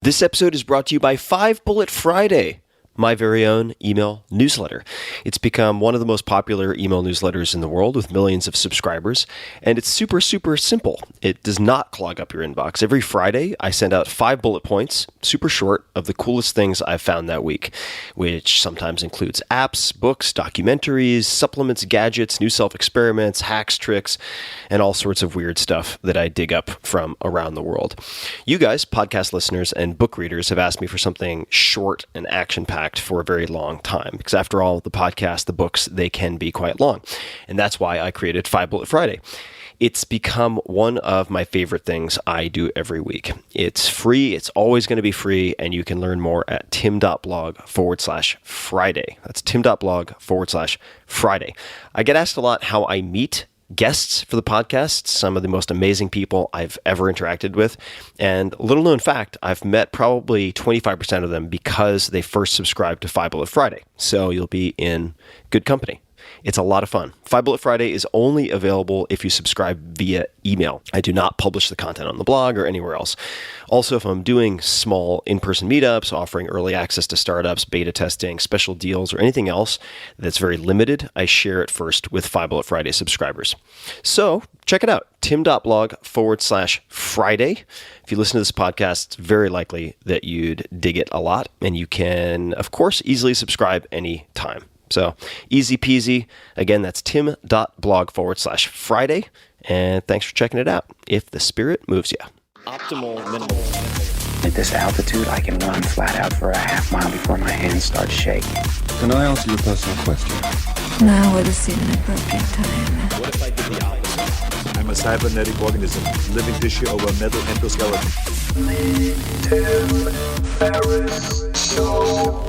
This episode is brought to you by 5 Bullet Friday, my very own email newsletter. It's become one of the most popular email newsletters in the world with millions of subscribers, and it's super, super simple. It does not clog up your inbox. Every Friday, I send out 5 bullet points, super short, of the coolest things I've found that week, which sometimes includes apps, books, documentaries, supplements, gadgets, new self-experiments, hacks, tricks, and all sorts of weird stuff that I dig up from around the world. You guys, podcast listeners and book readers, have asked me for something short and action-packed for a very long time, because after all, the podcast, the books, they can be quite long. And that's why I created 5 Bullet Friday. It's become one of my favorite things I do every week. It's free. It's always going to be free. And you can learn more at tim.blog/Friday. That's tim.blog/Friday. I get asked a lot how I meet guests for the podcast, some of the most amazing people I've ever interacted with. And little known fact, I've met probably 25% of them because they first subscribed to 5 Bullet Friday. So you'll be in good company. It's a lot of fun. 5 Bullet Friday is only available if you subscribe via email. I do not publish the content on the blog or anywhere else. Also, if I'm doing small in-person meetups, offering early access to startups, beta testing, special deals, or anything else that's very limited, I share it first with 5 Bullet Friday subscribers. So check it out, tim.blog/Friday. If you listen to this podcast, it's very likely that you'd dig it a lot, and you can, of course, easily subscribe anytime. So easy peasy. Again, that's tim.blog/Friday. And thanks for checking it out, if the spirit moves you. Optimal minimal. At this altitude, I can run flat out for a half mile before my hands start shaking. Can I answer your personal question? Now would seem an appropriate time. What if I did the opposite? I'm a cybernetic organism, living tissue over a metal endoskeleton. Tim Ferriss Show.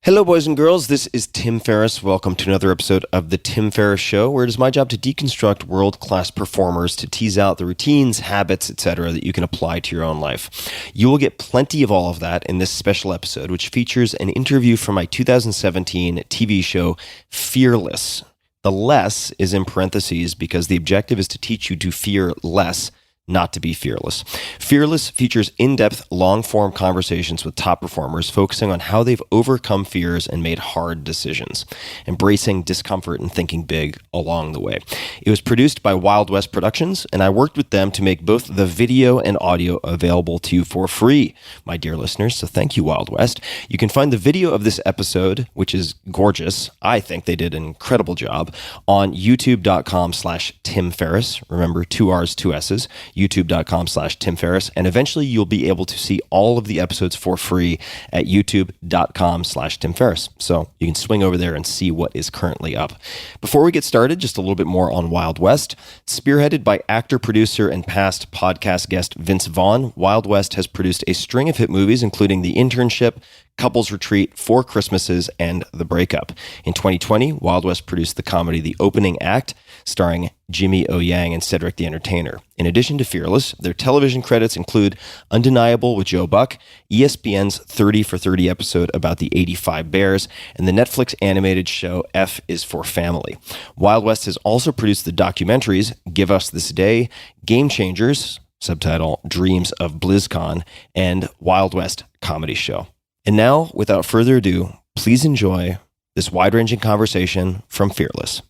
Hello, boys and girls. This is Tim Ferriss. Welcome to another episode of The Tim Ferriss Show, where it is my job to deconstruct world-class performers, to tease out the routines, habits, etc. that you can apply to your own life. You will get plenty of all of that in this special episode, which features an interview from my 2017 TV show, Fearless. The less is in parentheses because the objective is to teach you to fear less, not to be fearless. Fearless features in-depth, long-form conversations with top performers, focusing on how they've overcome fears and made hard decisions, embracing discomfort and thinking big along the way. It was produced by Wild West Productions, and I worked with them to make both the video and audio available to you for free, my dear listeners, so thank you, Wild West. You can find the video of this episode, which is gorgeous. I think they did an incredible job, on youtube.com/Tim Ferriss. Remember, 2 R's, 2 S's. youtube.com/Tim Ferriss, and eventually you'll be able to see all of the episodes for free at youtube.com/Tim Ferriss. So you can swing over there and see what is currently up. Before we get started, just a little bit more on Wild West. Spearheaded by actor, producer, and past podcast guest Vince Vaughn, Wild West has produced a string of hit movies, including The Internship, Couples Retreat, 4 Christmases, and The Breakup. In 2020, Wild West produced the comedy The Opening Act, starring Jimmy O. Yang and Cedric the Entertainer. In addition to Fearless, their television credits include Undeniable with Joe Buck, ESPN's 30 for 30 episode about the '85 Bears, and the Netflix animated show F is for Family. Wild West has also produced the documentaries Give Us This Day, Game Changers, subtitle Dreams of BlizzCon, and Wild West Comedy Show. And now, without further ado, please enjoy this wide-ranging conversation from Fearless.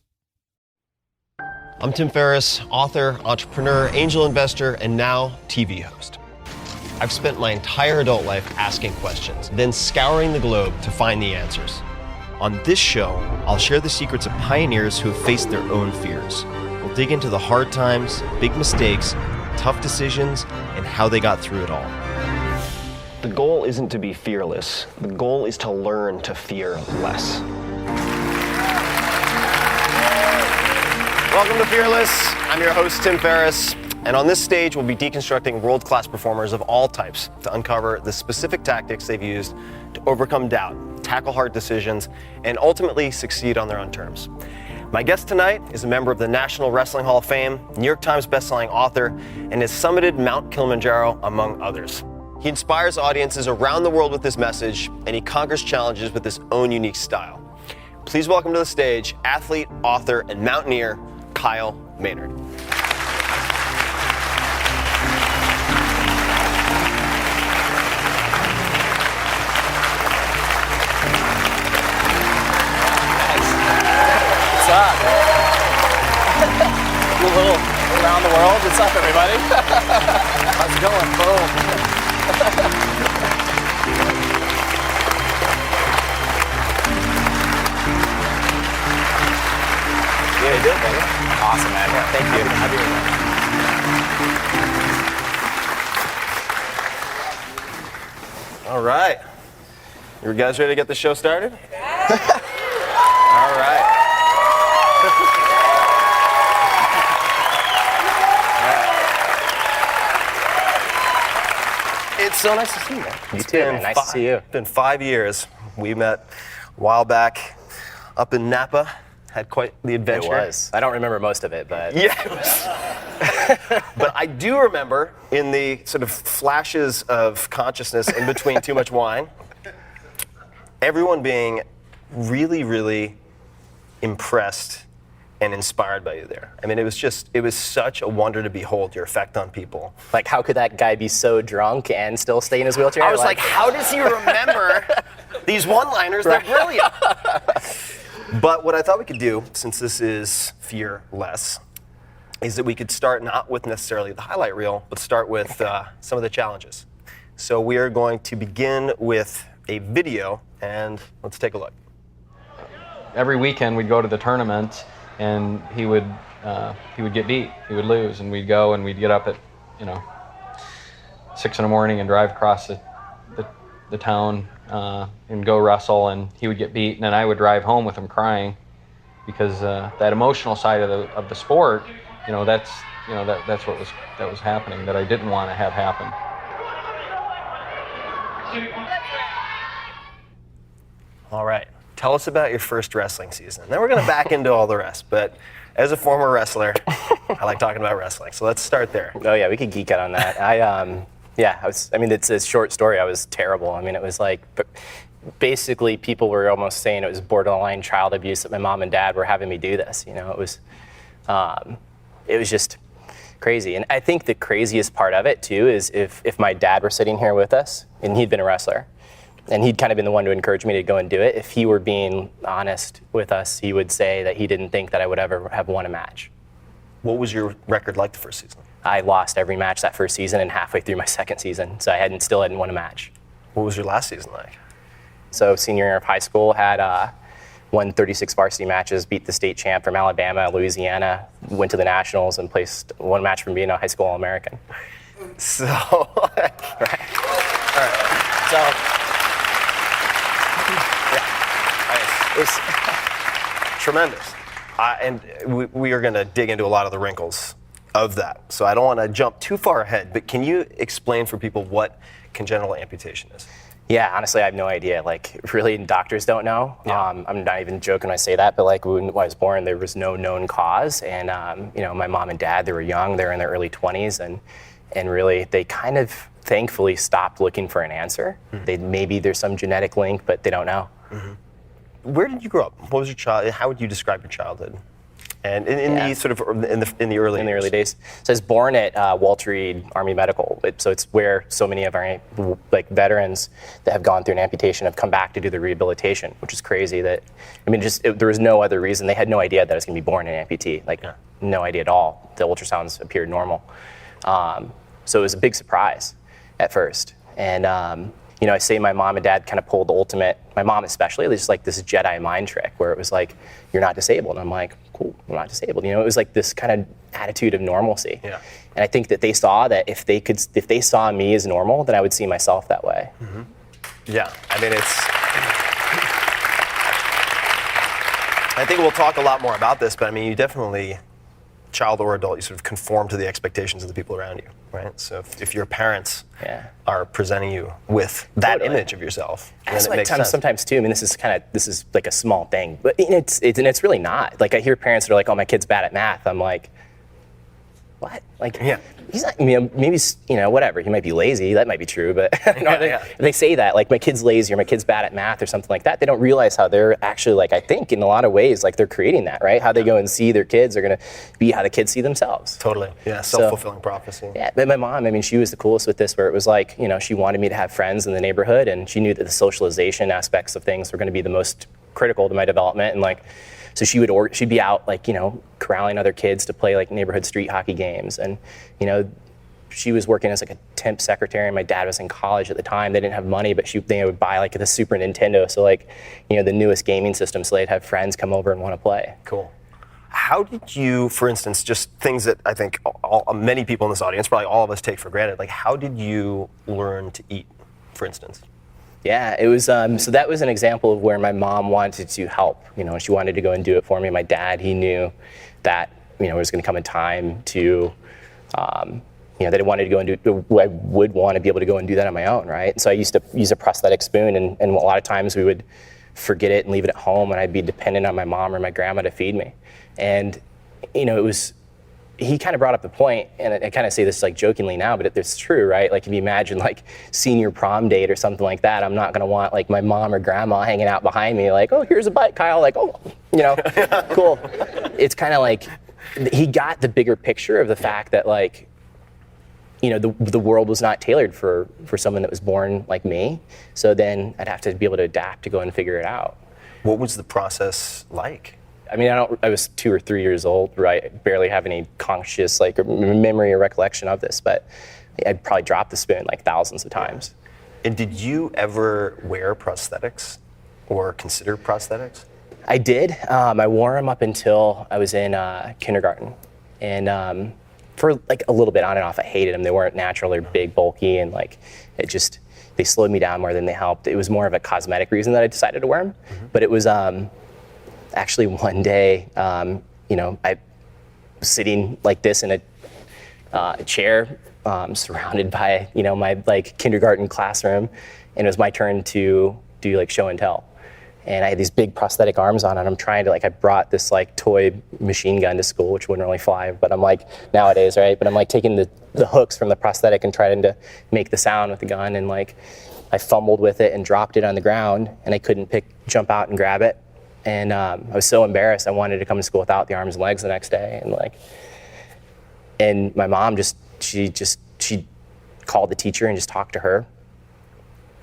I'm Tim Ferriss, author, entrepreneur, angel investor, and now TV host. I've spent my entire adult life asking questions, then scouring the globe to find the answers. On this show, I'll share the secrets of pioneers who have faced their own fears. We'll dig into the hard times, big mistakes, tough decisions, and how they got through it all. The goal isn't to be fearless. The goal is to learn to fear less. Welcome to Fearless. I'm your host, Tim Ferriss. And on this stage, we'll be deconstructing world-class performers of all types to uncover the specific tactics they've used to overcome doubt, tackle hard decisions, and ultimately succeed on their own terms. My guest tonight is a member of the National Wrestling Hall of Fame, New York Times bestselling author, and has summited Mount Kilimanjaro, among others. He inspires audiences around the world with his message, and he conquers challenges with his own unique style. Please welcome to the stage athlete, author, and mountaineer, Kyle Maynard. around the world. What's up, everybody? How's it going? Boom. Yeah, you did, brother. Awesome, man. Yeah, thank you. Happy to be here. All right. You guys ready to get the show started? All right. It's so nice to see you, man. You too, man. Nice to see you. It's been 5 years. We met a while back up in Napa. Had quite the adventure. It was. I don't remember most of it, but... Yeah, it was. But I do remember in the sort of flashes of consciousness in between too much wine, everyone being really, really impressed and inspired by you there. I mean, it was such a wonder to behold your effect on people. Like, how could that guy be so drunk and still stay in his wheelchair? I was like, how does he remember these one-liners? They're brilliant. But what I thought we could do, since this is fearless, is that we could start not with necessarily the highlight reel, but start with some of the challenges. So we are going to begin with a video, and let's take a look. Every weekend we'd go to the tournament, and he would get beat. He would lose, and we'd go and we'd get up at 6 in the morning and drive across the town and go wrestle, and he would get beat, and then I would drive home with him crying because that emotional side of the sport, that's what was happening that I didn't want to have happen. All right. Tell us about your first wrestling season. Then we're going to back into all the rest. But as a former wrestler, I like talking about wrestling. So let's start there. Oh yeah, we could geek out on that. It's a short story. I was terrible. I mean, it was like, basically people were almost saying it was borderline child abuse that my mom and dad were having me do this. It was just crazy. And I think the craziest part of it too is if my dad were sitting here with us and he'd been a wrestler, and he'd kind of been the one to encourage me to go and do it. If he were being honest with us, he would say that he didn't think that I would ever have won a match. What was your record like the first season? I lost every match that first season and halfway through my second season, so I still hadn't won a match. What was your last season like? So senior year of high school, had won 36 varsity matches, beat the state champ from Alabama, Louisiana, went to the Nationals, and placed one match from being a high school All-American. So, all right. So. It was tremendous. And we are going to dig into a lot of the wrinkles of that. So I don't want to jump too far ahead, but can you explain for people what congenital amputation is? Yeah, honestly, I have no idea. Like, really, doctors don't know. Yeah. I'm not even joking when I say that, but like when I was born, there was no known cause. And, my mom and dad, they were young, they were in their early 20s, and really, they kind of thankfully stopped looking for an answer. Mm-hmm. Maybe there's some genetic link, but they don't know. Mm-hmm. Where did you grow up? What was your childhood? How would you describe your childhood? And in the early days. So I was born at Walter Reed Army Medical. So it's where so many of our veterans that have gone through an amputation have come back to do the rehabilitation, which is crazy. There was no other reason. They had no idea that I was going to be born an amputee. No idea at all. The ultrasounds appeared normal. So it was a big surprise at first. And I say my mom and dad kind of pulled the ultimate, my mom especially, just like this Jedi mind trick where it was like, you're not disabled. And I'm like, cool, I'm not disabled. It was like this kind of attitude of normalcy. Yeah. And I think that they saw that if they saw me as normal, then I would see myself that way. Mm-hmm. Yeah, I mean, I think we'll talk a lot more about this, but I mean, you definitely, child or adult, you sort of conform to the expectations of the people around you, right? So if your parents are presenting you with that image of yourself, then it makes sense. Sometimes too, I mean, this is like a small thing, but it's really not. Like I hear parents that are like, oh, my kid's bad at math. I'm like, what? Like, he's not, maybe, whatever. He might be lazy. That might be true, but if they say that, like, my kid's lazy or my kid's bad at math or something like that, they don't realize how they're actually, like, I think in a lot of ways, like, they're creating that, right? How they go and see their kids are going to be how the kids see themselves. Totally. Yeah, self-fulfilling prophecy. Yeah, but my mom, I mean, she was the coolest with this, where it was like, she wanted me to have friends in the neighborhood, and she knew that the socialization aspects of things were going to be the most critical to my development, and like, So she'd be out like, corralling other kids to play like neighborhood street hockey games. And, she was working as like a temp secretary, and my dad was in college at the time. They didn't have money, but they would buy like the Super Nintendo. So like, the newest gaming system. So they'd have friends come over and want to play. Cool. How did you, for instance, just things that I think many people in this audience, probably all of us, take for granted, like how did you learn to eat, for instance? Yeah, it was, so that was an example of where my mom wanted to help. She wanted to go and do it for me. My dad, he knew that, there was going to come a time to, that I wanted to go and do, I would want to be able to go and do that on my own, right? And so I used to use a prosthetic spoon, and a lot of times we would forget it and leave it at home, and I'd be dependent on my mom or my grandma to feed me. And, he kind of brought up the point, and I kind of say this like jokingly now, but it's true, right? Like if you imagine like senior prom date or something like that, I'm not going to want like my mom or grandma hanging out behind me like, oh, here's a bite, Kyle, like, oh, cool. It's kind of like he got the bigger picture of the fact that like, the world was not tailored for someone that was born like me. So then I'd have to be able to adapt to go and figure it out. What was the process like? I mean, I was 2 or 3 years old, right? I barely have any conscious like memory or recollection of this, but I'd probably dropped the spoon like thousands of times. And did you ever wear prosthetics or consider prosthetics? I did. I wore them up until I was in kindergarten. And for like a little bit on and off, I hated them. They weren't natural. They're big, bulky, and like they slowed me down more than they helped. It was more of a cosmetic reason that I decided to wear them. Mm-hmm. But it was actually one day, I was sitting like this in a chair, surrounded by my like kindergarten classroom, and it was my turn to do like show and tell. And I had these big prosthetic arms on, and I'm trying to I brought this like toy machine gun to school, which wouldn't really fly, but I'm like nowadays, right? But I'm like taking the hooks from the prosthetic and trying to make the sound with the gun, and like I fumbled with it and dropped it on the ground, and I couldn't jump out and grab it. And I was so embarrassed. I wanted to come to school without the arms and legs the next day, and my mom she called the teacher and just talked to her.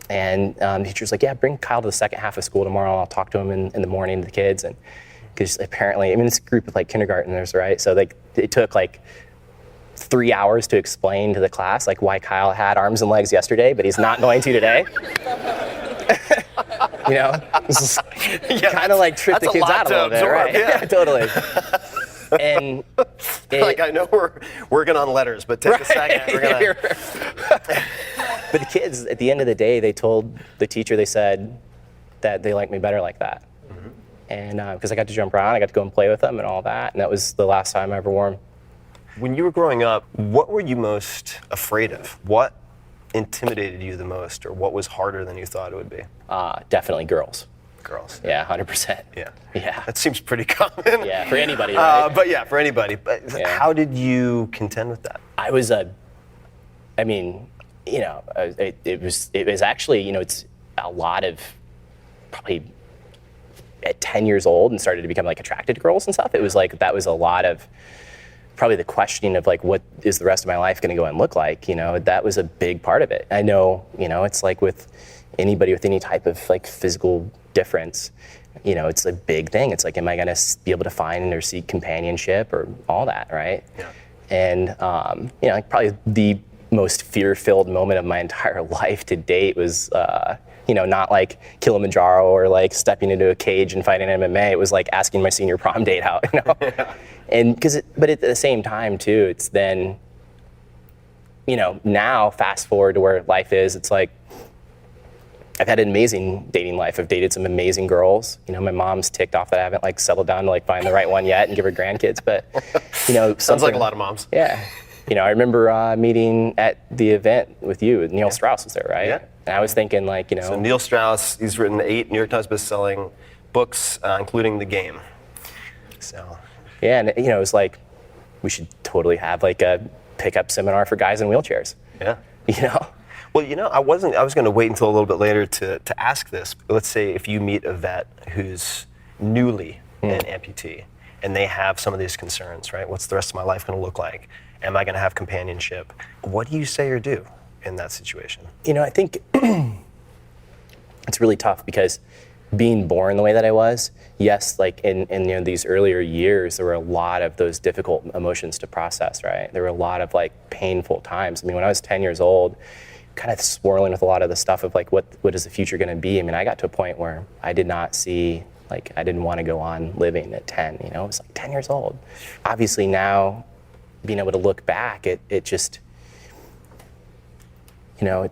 And the teacher's like, yeah, bring Kyle to the second half of school tomorrow. I'll talk to him in the morning to the kids. And because apparently, it's a group of like kindergartners, right? So it took like 3 hours to explain to the class like why Kyle had arms and legs yesterday, but he's not going to today. Kind of like trip the kids out a little bit, right? Yeah, totally. And I know we're working on letters, but take a second. We're gonna. But the kids, at the end of the day, they told the teacher, they said that they liked me better like that. Mm-hmm. And because I got to jump around, I got to go and play with them and all that. And that was the last time I ever wore them. When you were growing up, what were you most afraid of? What intimidated you the most, or what was harder than you thought it would be? Definitely girls. Girls. Yeah, 100%. Yeah. Yeah. That seems pretty common. Yeah, for anybody, right? But yeah, for anybody. But how did you contend with that? I was it was actually, it's a lot of probably at 10 years old and started to become like attracted to girls and stuff. It was like, that was a lot of probably the questioning of like, what is the rest of my life going to go and look like? That was a big part of it. I know, it's like with anybody with any type of like physical difference, it's a big thing. It's like, am I going to be able to find or seek companionship or all that, right? Yeah. And, like probably the most fear-filled moment of my entire life to date was, not like Kilimanjaro or like stepping into a cage and fighting MMA. It was like asking my senior prom date out, Yeah. And but at the same time too, it's then, now fast forward to where life is, it's like, I've had an amazing dating life. I've dated some amazing girls. My mom's ticked off that I haven't like settled down to like find the right one yet and give her grandkids, but sounds like a lot of moms. Yeah. I remember meeting at the event with you. Neil Strauss was there, right? Yeah. And I was thinking like, So Neil Strauss, he's written 8 New York Times best-selling books, including The Game. So. Yeah, and it was like, we should totally have like a pickup seminar for guys in wheelchairs. Yeah. Well, I was going to wait until a little bit later to ask this. But let's say if you meet a vet who's newly an amputee and they have some of these concerns, right? What's the rest of my life going to look like? Am I going to have companionship? What do you say or do in that situation? I think it's really tough because being born the way that I was, yes, like in you know these earlier years, there were a lot of those difficult emotions to process, right? There were a lot of like painful times. I mean, when I was 10 years old, kind of swirling with a lot of the stuff of like what is the future going to be? I mean, I got to a point where I did not see, like I didn't want to go on living at 10, you know, it was like 10 years old. Obviously now, being able to look back, it just, you know,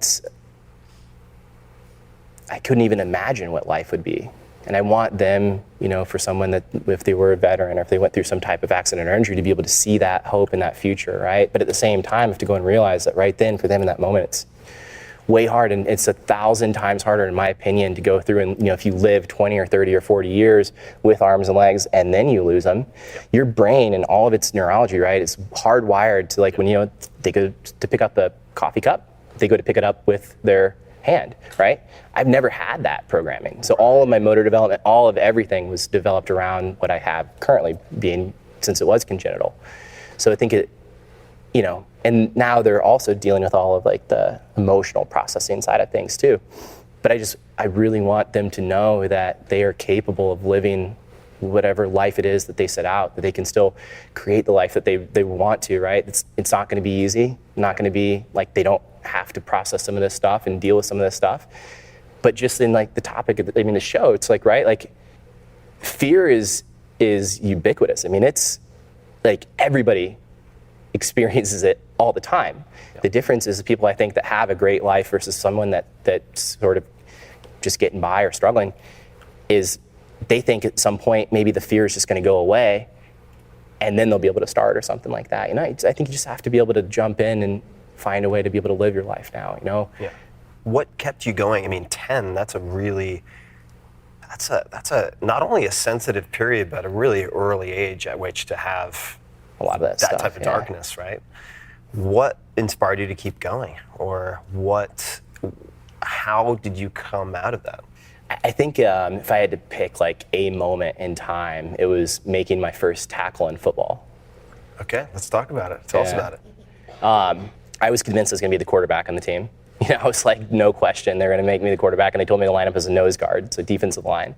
I couldn't even imagine what life would be. And I want them, you know, for someone that, if they were a veteran or if they went through some type of accident or injury, to be able to see that hope and that future, right? But at the same time, have to go and realize that right then, for them in that moment, it's way hard, and it's 1,000 times harder, in my opinion, to go through. And you know, if you live 20 or 30 or 40 years with arms and legs, and then you lose them, your brain and all of its neurology, right, it's hardwired to, like, when, you know, they go to pick up the coffee cup, they go to pick it up with their hand, right? I've never had that programming. So all of my motor development, all of everything was developed around what I have currently, being, since it was congenital. So I think it, you know, and now they're also dealing with all of like the emotional processing side of things too. But I really want them to know that they are capable of living whatever life it is that they set out, that they can still create the life that they want to, right? It's not going to be easy, not going to be like, they don't have to process some of this stuff and deal with some of this stuff. But just in like the topic of the show, it's like, right, like fear is ubiquitous. I mean, it's like everybody experiences it all the time. Yeah. The difference is the people, I think, that have a great life versus someone that's sort of just getting by or struggling, is they think at some point maybe the fear is just going to go away and then they'll be able to start or something like that. You know, I think you just have to be able to jump in and find a way to be able to live your life now, you know? Yeah. What kept you going? I mean, 10, that's a not only a sensitive period, but a really early age at which to have a lot of that stuff, type of darkness, right? What inspired you to keep going? Or how did you come out of that? I think if I had to pick like a moment in time, it was making my first tackle in football. Okay, let's talk about it. Tell us about it. I was convinced I was going to be the quarterback on the team. You know, I was like, no question, they're going to make me the quarterback, and they told me to line up as a nose guard, so defensive line.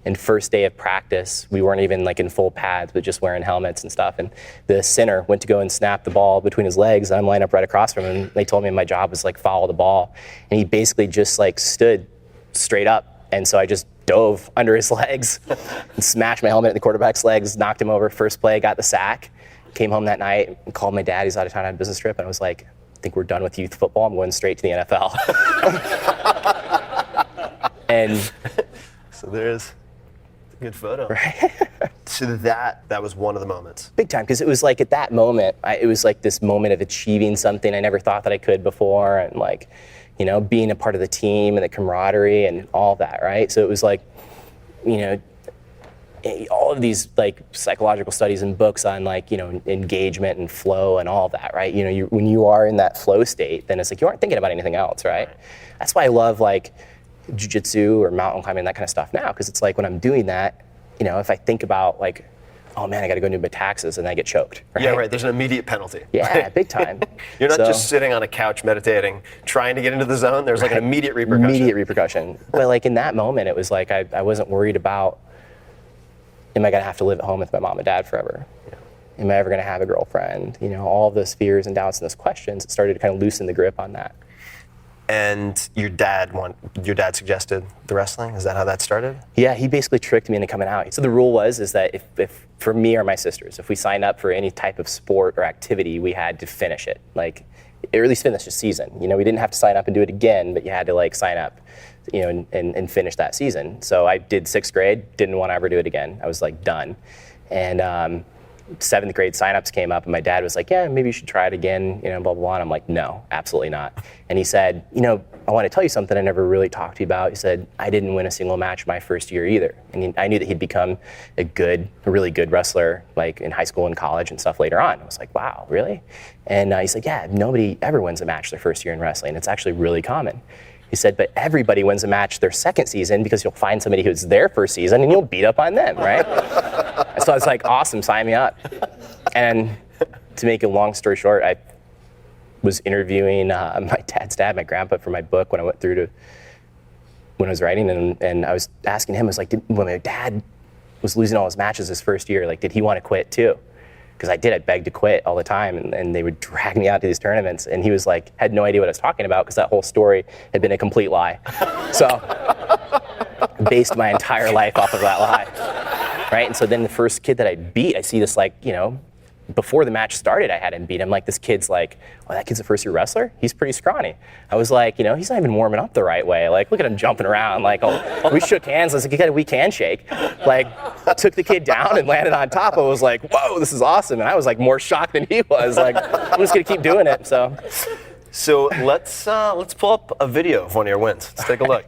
And first day of practice, we weren't even like in full pads, but just wearing helmets and stuff. And the center went to go and snap the ball between his legs, and I'm lined up right across from him. And they told me my job was like follow the ball, and he basically just like stood straight up. And so I just dove under his legs and smashed my helmet in the quarterback's legs, knocked him over. First play, got the sack. Came home that night and called my dad. He's out of town on a business trip, and I was like, I think we're done with youth football. I'm going straight to the NFL. And so there's a good photo. Right? So that was one of the moments. Big time, because it was like at that moment, it was like this moment of achieving something I never thought that I could before, and like, you know, being a part of the team and the camaraderie and all that, right? So it was like, you know, all of these like psychological studies and books on like, you know, engagement and flow and all that, right? You know, when you are in that flow state, then it's like you aren't thinking about anything else, right? That's why I love like jiu-jitsu or mountain climbing, that kind of stuff now, because it's like when I'm doing that, you know, if I think about like, oh man, I got to go do my taxes, and I get choked. Right? Yeah, right. There's an immediate penalty. Yeah, big time. You're not just sitting on a couch meditating, trying to get into the zone. There's like an immediate repercussion. Immediate repercussion. But like in that moment, it was like I wasn't worried about, am I going to have to live at home with my mom and dad forever? Yeah. Am I ever going to have a girlfriend? You know, all of those fears and doubts and those questions, it started to kind of loosen the grip on that. And your dad suggested the wrestling? Is that how that started? Yeah, he basically tricked me into coming out. So the rule was that if for me or my sisters, if we signed up for any type of sport or activity, we had to finish it, like, or at least finish the season. You know, we didn't have to sign up and do it again, but you had to like sign up, you know, and finish that season. So I did 6th grade, didn't want to ever do it again. I was like done. And 7th grade signups came up, and my dad was like, yeah, maybe you should try it again, you know, blah, blah, blah. And I'm like, no, absolutely not. And he said, you know, I want to tell you something I never really talked to you about. He said, I didn't win a single match my first year either. And I knew that he'd become a really good wrestler, like in high school and college and stuff later on. I was like, wow, really? And he's like, yeah, nobody ever wins a match their first year in wrestling. It's actually really common. He said, but everybody wins a match their second season, because you'll find somebody who's their first season and you'll beat up on them, right? So I was like, awesome, sign me up. And to make a long story short, I was interviewing my dad's dad, my grandpa, for my book when I went through to when I was writing, and I was asking him, I was like, when my dad was losing all his matches his first year, like, did he want to quit too? Because I did, I'd beg to quit all the time, and they would drag me out to these tournaments, and he was like, had no idea what I was talking about, because that whole story had been a complete lie. So, based my entire life off of that lie, right? And so then the first kid that I beat, I see this, like, you know, before the match started, I had him beat him. Like, this kid's like, oh, that kid's a first-year wrestler? He's pretty scrawny. I was like, you know, he's not even warming up the right way. Like, look at him jumping around. Like, oh, we shook hands. I was like, you got a weak handshake. Like, took the kid down and landed on top. I was like, whoa, this is awesome. And I was like more shocked than he was. Like, I'm just gonna keep doing it. So let's pull up a video of one of your wins. Let's take a look.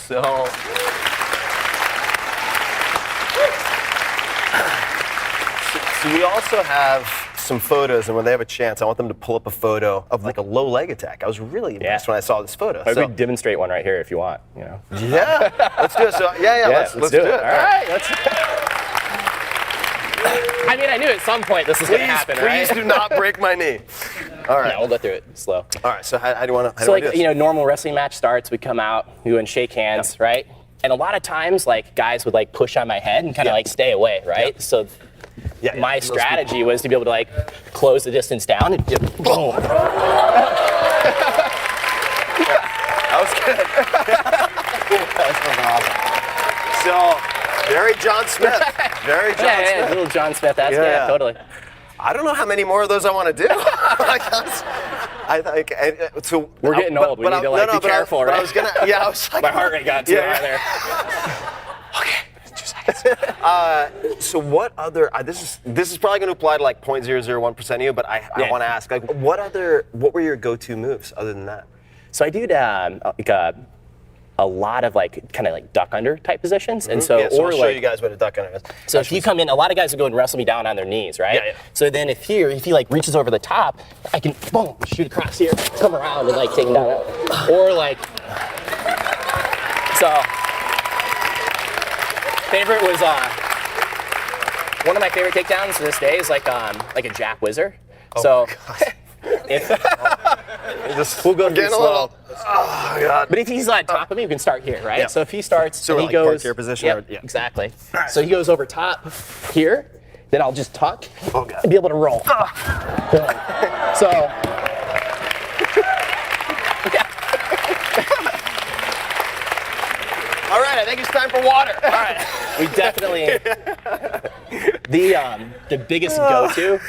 So we also have some photos, and when they have a chance, I want them to pull up a photo of like a low leg attack. I was really impressed when I saw this photo. I could demonstrate one right here if you want. You know. Yeah, let's do it. So let's do it. All right, let's. I mean, I knew at some point this was going to happen, right? Please do not break my knee. All right. Yeah, we'll go through it slow. All right, so how do you want to? So like, you know, normal wrestling match starts, we come out, we go and shake hands, right? And a lot of times, like, guys would like push on my head and kind of like stay away, right? So my strategy was to be able to like close the distance down and just boom. That was good. That was awesome. So, very John Smith. Very John Smith. Yeah, little John Smith. That's totally. I don't know how many more of those I want to do. So we're getting old. We need to like be careful, right? I was like, my heart rate got too high there. Okay, 2 seconds. So what other? This is probably going to apply to like 0.001% of you, but I want to ask, like, what were your go-to moves other than that? So I did a lot of like kind of like duck under type positions, and so I'll show you guys what a duck under is. So if you come in, a lot of guys would go and wrestle me down on their knees, right? Yeah. So then if he like reaches over the top, I can boom shoot across here, come around and like take him down, or like so. Favorite was one of my favorite takedowns to this day is like a Jack Whizzer. So. We'll go again a little. Oh God! But if he's on top of me, we can start here, right? Yeah. So if he starts, so he like goes park your position. Yep, exactly. So he goes over top here, then I'll just tuck and be able to roll. So. All right, I think it's time for water. All right, we definitely the biggest go-to.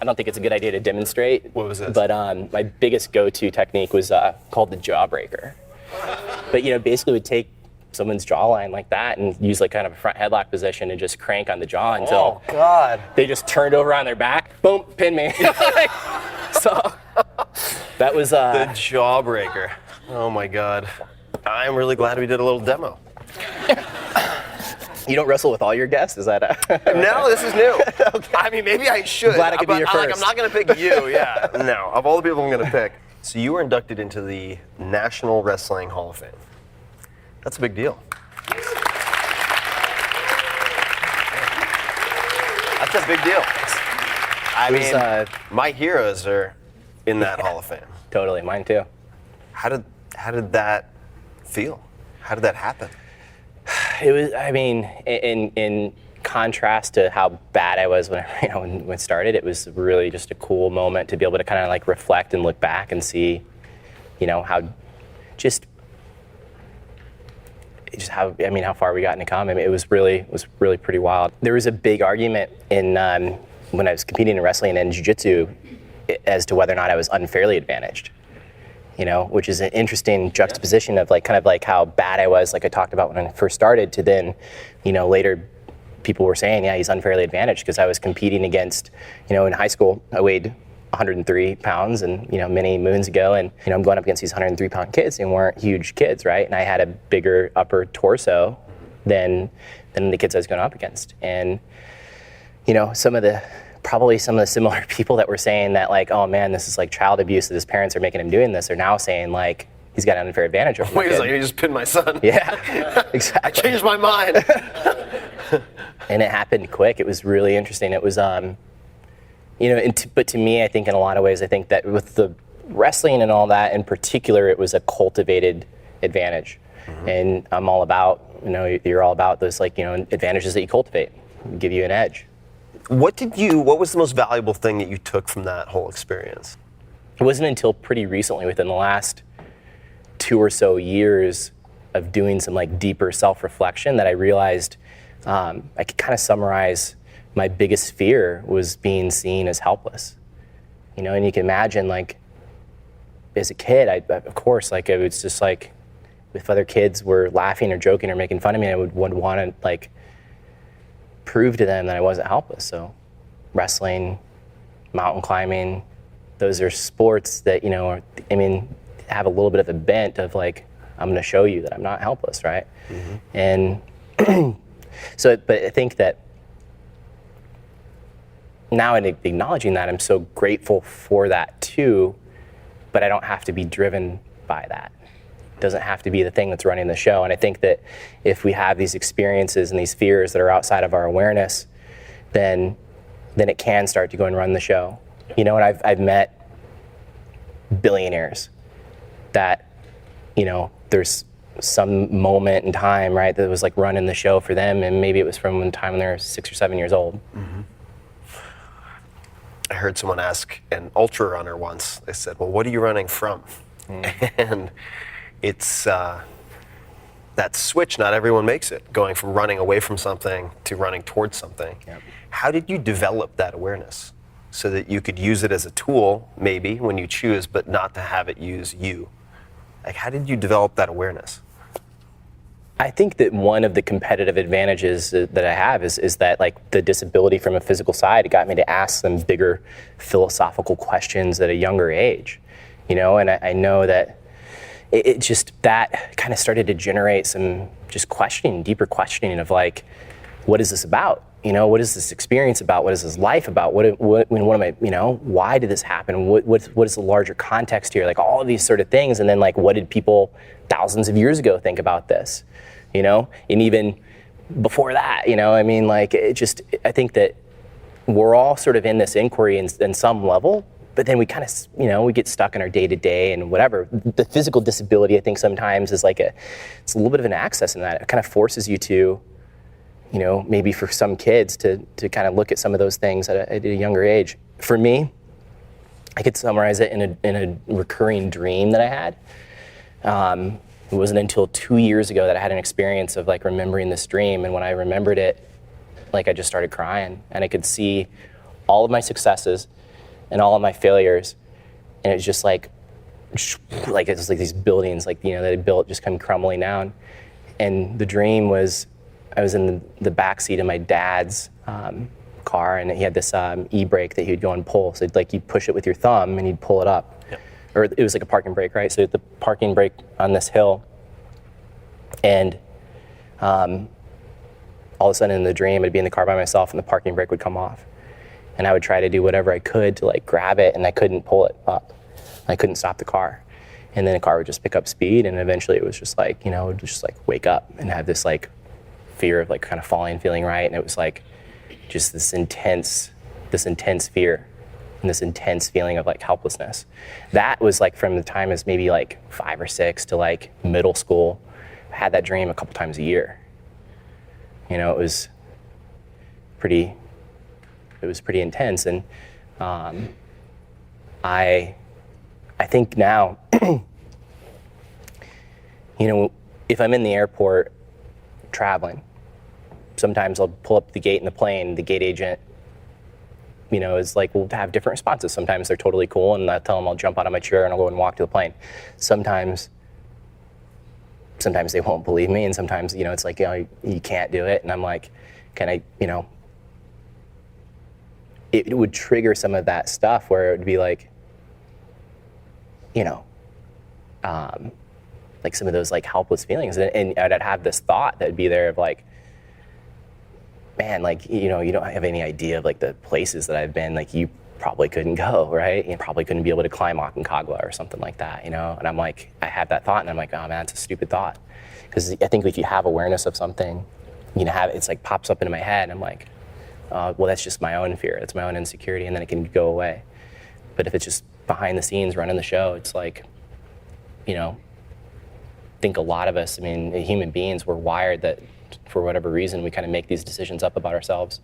I don't think it's a good idea to demonstrate. What was this? But my biggest go-to technique was called the jawbreaker. But you know, basically would take someone's jawline like that and use like kind of a front headlock position and just crank on the jaw until they just turned over on their back. Boom, pin me. So that was the jawbreaker. Oh my God! I'm really glad we did a little demo. You don't wrestle with all your guests? Is that No, this is new. Okay. I mean, maybe I should. Glad I could be your first. I'm not going to pick you, yeah. No, of all the people I'm going to pick. So you were inducted into the National Wrestling Hall of Fame. That's a big deal. That's a big deal. I mean, my heroes are in that Hall of Fame. Totally, mine too. How did that feel? How did that happen? It was, I mean, in contrast to how bad I was when it started, it was really just a cool moment to be able to kind of like reflect and look back and see, you know, how how far we gotten to come. I mean, it was really pretty wild. There was a big argument in when I was competing in wrestling and jiu-jitsu as to whether or not I was unfairly advantaged. You know, which is an interesting juxtaposition of like kind of like how bad I was, like I talked about when I first started, to then, you know, later people were saying, yeah, he's unfairly advantaged because I was competing against, you know, in high school, I weighed 103 pounds and, you know, many moons ago, and, you know, I'm going up against these 103-pound kids and weren't huge kids, right? And I had a bigger upper torso than the kids I was going up against. And, you know, some of the probably some of the similar people that were saying that like, oh man, this is like child abuse that his parents are making him doing this, are now saying like, he's got an unfair advantage over Wait the a kid. second, you just pinned my son. Yeah, exactly. I changed my mind. And it happened quick. It was really interesting. It was, but to me, I think in a lot of ways, I think that with the wrestling and all that in particular, it was a cultivated advantage. And I'm all about, you're all about those like, advantages that you cultivate, give you an edge. What was the most valuable thing that you took from that whole experience? It wasn't until pretty recently, within the last 2 or so years of doing some like deeper self-reflection, that I realized I could kind of summarize my biggest fear was being seen as helpless. And you can imagine like, as a kid, of course, like it was just like, if other kids were laughing or joking or making fun of me, I would want to like prove to them that I wasn't helpless. So wrestling, mountain climbing, those are sports that, have a little bit of a bent of like, I'm going to show you that I'm not helpless, right? And so, but I think that now in acknowledging that, I'm so grateful for that too, but I don't have to be driven by that. It doesn't have to be the thing that's running the show. And I think that if we have these experiences and these fears that are outside of our awareness, then it can start to go and run the show. And I've met billionaires that, there's some moment in time, right, that was like running the show for them, and maybe it was from the time when they were 6 or 7 years old. I heard someone ask an ultra runner once, they said, well, what are you running from? And it's that switch, not everyone makes it, going from running away from something to running towards something. Yep. How did you develop that awareness so that you could use it as a tool, maybe, when you choose, but not to have it use you? Like, how did you develop that awareness? I think that one of the competitive advantages that I have is that like the disability from a physical side, it got me to ask some bigger philosophical questions at a younger age, and I know that it just, that kind of started to generate some just questioning, deeper questioning of like, what is this about? What is this experience about? What is this life about? What am I, why did this happen? What is the larger context here? Like all of these sort of things. And then like, what did people thousands of years ago think about this? And even before that, I think that we're all sort of in this inquiry in some level, but then we kind of, we get stuck in our day to day and whatever. The physical disability, I think sometimes is like it's a little bit of an access in that. It kind of forces you to, maybe for some kids to kind of look at some of those things at a younger age. For me, I could summarize it in a recurring dream that I had. It wasn't until 2 years ago that I had an experience of like remembering this dream, and when I remembered it, like I just started crying, and I could see all of my successes and all of my failures, and it was just like it was like these buildings that I built just come crumbling down. And the dream was, I was in the back seat of my dad's car, and he had this e-brake that he would go and pull. So like you'd push it with your thumb and he'd pull it up. Yep. Or it was like a parking brake, right? So the parking brake on this hill, and all of a sudden in the dream, I'd be in the car by myself and the parking brake would come off. And I would try to do whatever I could to like grab it, and I couldn't pull it up. I couldn't stop the car. And then the car would just pick up speed, and eventually it was just like, it would just like wake up and have this like fear of like kind of falling, feeling right. And it was like just this intense fear and this intense feeling of like helplessness. That was like from the time as maybe like 5 or 6 to like middle school. I had that dream a couple times a year. It was pretty intense. And I think now, if I'm in the airport traveling, sometimes I'll pull up the gate in the plane, the gate agent, is like, we'll have different responses. Sometimes they're totally cool, and I'll tell them I'll jump out of my chair and I'll go and walk to the plane. Sometimes they won't believe me, and sometimes, it's like, you can't do it. And I'm like, can I, it would trigger some of that stuff where it would be like, like some of those like helpless feelings. And I'd have this thought that would be there of like, man, like, you don't have any idea of like the places that I've been, like you probably couldn't go, right? You probably couldn't be able to climb Aconcagua or something like that, And I'm like, I have that thought and I'm like, oh man, it's a stupid thought. Because I think if you have awareness of something, it's like pops up into my head and I'm like, well, that's just my own fear. That's my own insecurity, and then it can go away. But if it's just behind the scenes running the show, it's like, I think a lot of us, human beings, we're wired that for whatever reason, we kind of make these decisions up about ourselves.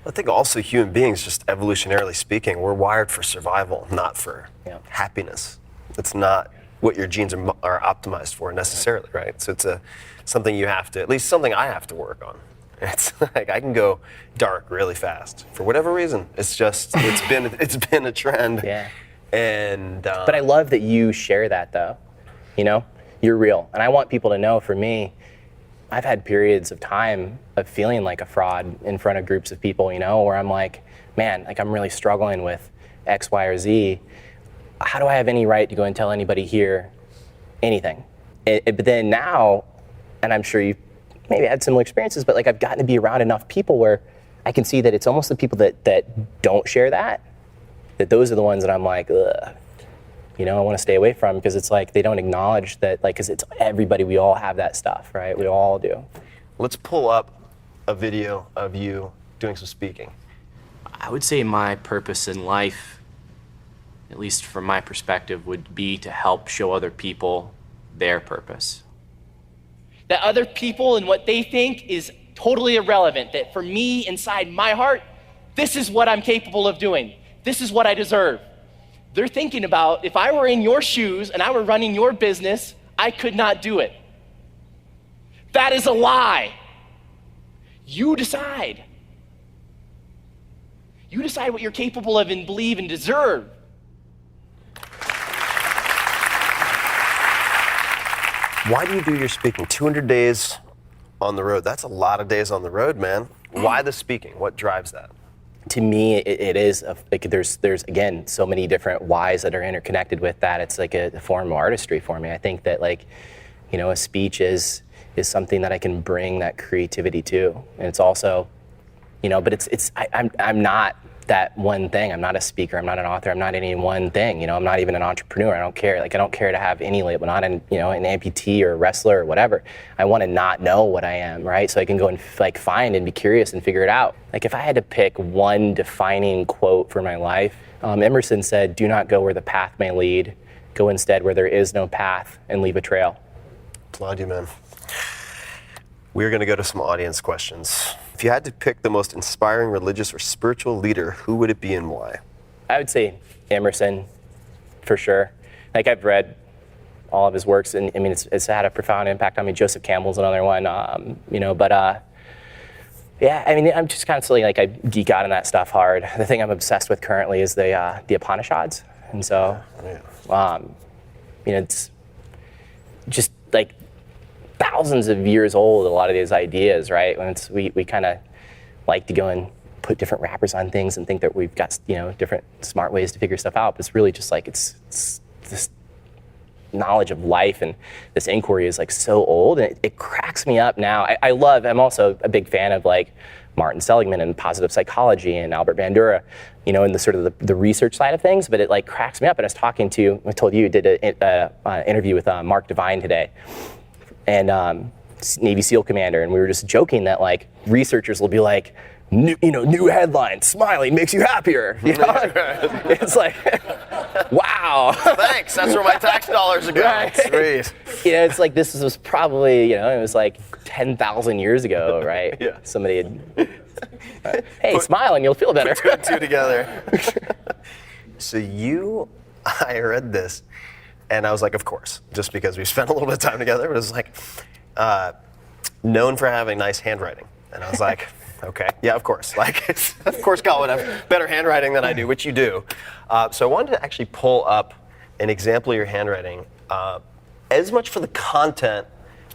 I think also human beings, just evolutionarily speaking, we're wired for survival, not for happiness. It's not what your genes are optimized for necessarily, right? So it's something you have to, at least something I have to work on. It's like I can go dark really fast for whatever reason. It's just it's been a trend. Yeah. And but I love that you share that though. You're real, and I want people to know. For me, I've had periods of time of feeling like a fraud in front of groups of people. Where I'm like, man, like I'm really struggling with X, Y, or Z. How do I have any right to go and tell anybody here anything? But then now, and I'm sure you've maybe had similar experiences, but like I've gotten to be around enough people where I can see that it's almost the people that don't share that those are the ones that I'm like, ugh, I want to stay away from, because it's like they don't acknowledge that, like, because it's everybody, we all have that stuff, right? We all do. Let's pull up a video of you doing some speaking. I would say my purpose in life, at least from my perspective, would be to help show other people their purpose. That other people and what they think is totally irrelevant. That for me, inside my heart, this is what I'm capable of doing. This is what I deserve. They're thinking about, if I were in your shoes and I were running your business, I could not do it. That is a lie. You decide. You decide what you're capable of and believe and deserve. Why do you do your speaking? 200 days on the road. That's a lot of days on the road, man. Why the speaking? What drives that? To me, it is like there's again so many different whys that are interconnected with that. It's like a form of artistry for me. I think that, like, a speech is something that I can bring that creativity to, and it's also, but I'm not that one thing. I'm not a speaker. I'm not an author. I'm not any one thing. I'm not even an entrepreneur. I don't care. Like, I don't care to have any label. Not an amputee or a wrestler or whatever. I want to not know what I am, right? So I can go and find and be curious and figure it out. Like, if I had to pick one defining quote for my life, Emerson said, "Do not go where the path may lead. Go instead where there is no path and leave a trail." Applaud you, man. We're going to go to some audience questions. If you had to pick the most inspiring religious or spiritual leader, who would it be and why? I would say Emerson, for sure. Like, I've read all of his works, and it's had a profound impact on me. Joseph Campbell's another one, yeah, I'm just constantly, like, I geek out on that stuff hard. The thing I'm obsessed with currently is the Upanishads, and so, it's just like thousands of years old, a lot of these ideas, right? When we kind of like to go and put different wrappers on things and think that we've got, different smart ways to figure stuff out. But it's really just like, it's this knowledge of life, and this inquiry is like so old, and it cracks me up now. I'm also a big fan of, like, Martin Seligman and positive psychology and Albert Bandura, and the sort of the research side of things, but it, like, cracks me up. And I told you, did an interview with Mark Devine today, and Navy SEAL commander, and we were just joking that, like, researchers will be like, new headline, smiling makes you happier. It's like, wow. Thanks, that's where my tax dollars are going. Right. Sweet. It's like, this was probably, it was like 10,000 years ago, right? Yeah. Somebody had, hey, smile and you'll feel better. Put two and two together. So I read this, and I was like, of course, just because we spent a little bit of time together, but it was like, known for having nice handwriting. And I was like, okay, yeah, of course. Like, of course, Kyle would have better handwriting than I do, which you do. So I wanted to actually pull up an example of your handwriting, as much for the content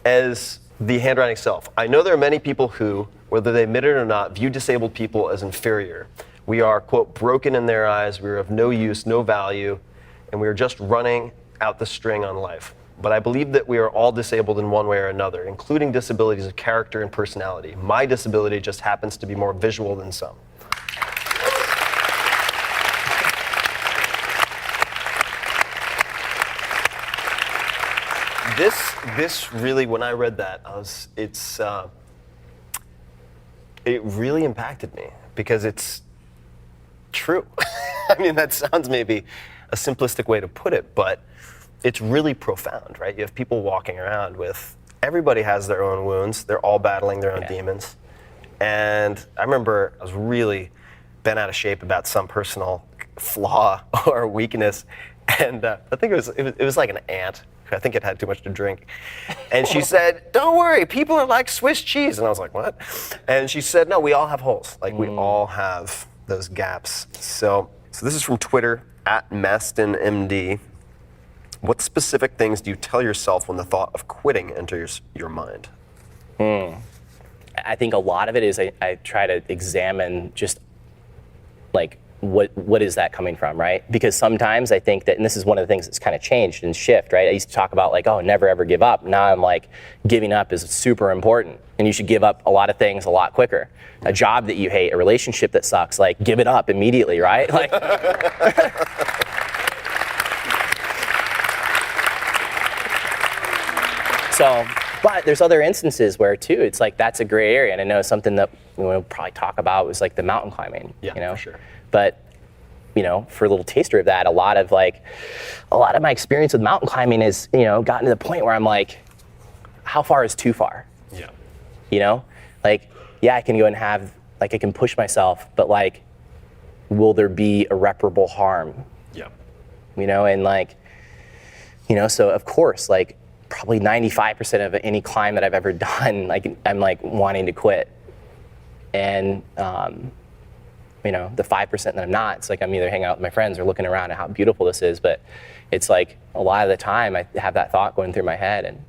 as the handwriting itself. I know there are many people who, whether they admit it or not, view disabled people as inferior. We are, quote, broken in their eyes, we are of no use, no value, and we are just running out the string on life. but I believe that we are all disabled in one way or another, including disabilities of character and personality. My disability just happens to be more visual than some. This really, when I read that, it really impacted me because it's true. I mean, that sounds maybe a simplistic way to put it, but it's really profound, right? You have people walking around with, everybody has their own wounds. They're all battling their own demons. And I remember I was really bent out of shape about some personal flaw or weakness. And I think it was like an aunt. I think it had too much to drink. And she said, don't worry, people are like Swiss cheese. And I was like, what? And she said, no, we all have holes. Like, we all have those gaps. So this is from Twitter, @MastonMD. What specific things do you tell yourself when the thought of quitting enters your mind? I think a lot of it is I try to examine just like, what is that coming from, right? Because sometimes I think that, and this is one of the things that's kind of changed and shift, right? I used to talk about like, oh, never ever give up. Now I'm like, giving up is super important, and you should give up a lot of things a lot quicker. A job that you hate, a relationship that sucks, like give it up immediately, right? Like. So, but there's other instances where too, it's like that's a gray area, and I know something that we'll probably talk about was like the mountain climbing. Yeah, you know, for sure. But for a little taster of that, a lot of my experience with mountain climbing is gotten to the point where I'm like, how far is too far? Yeah. Like, yeah, I can go and have like I can push myself, but like, will there be irreparable harm? Yeah. And like, so of course, like probably 95% of any climb that I've ever done, like I'm like wanting to quit. And the 5% that I'm not, it's like I'm either hanging out with my friends or looking around at how beautiful this is, but it's like a lot of the time I have that thought going through my head, and